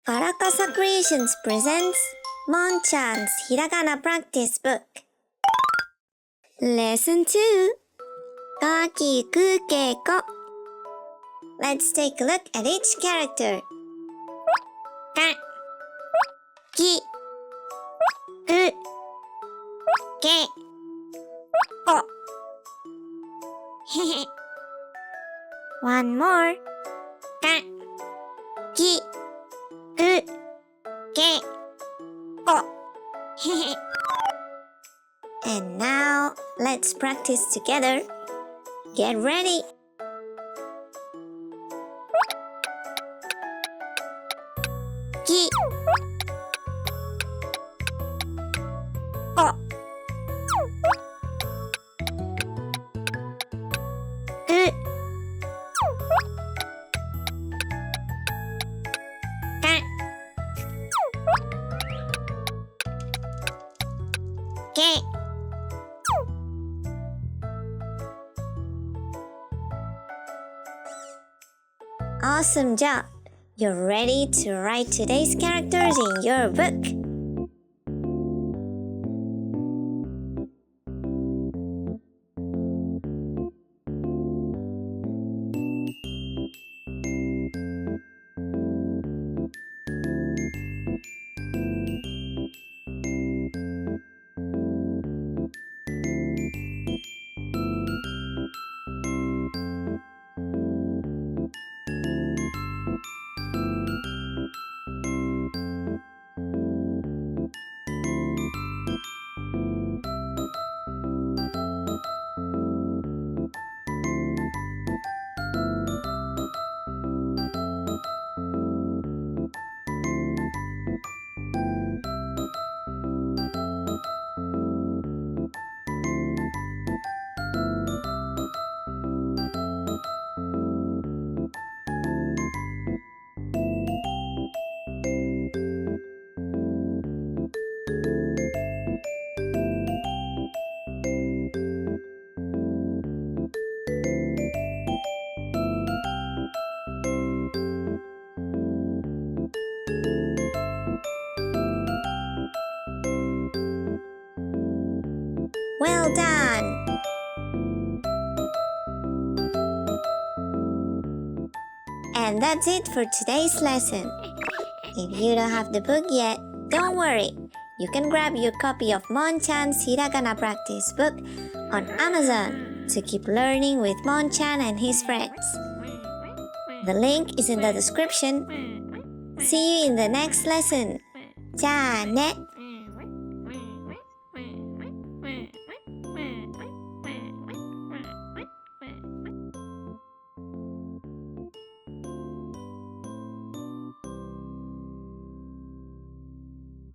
Karakasa Creations presents Monchan's Hiragana Practice Book. Lesson 2 KAKIKUKEKO. Let's take a look at each character. Ka, ki, ku, ke, ko. One more. Ka, ki, ku, ke, ko. And now, let's practice together. Get ready. Ki, ko, ku, ka, ke. Awesome job! You're ready to write today's characters in your book. Well done! And that's it for today's lesson. If you don't have the book yet, don't worry. You can grab your copy of Monchan's Hiragana Practice Book on Amazon to keep learning with Monchan and his friends. The link is in the description. See you in the next lesson. じゃあね。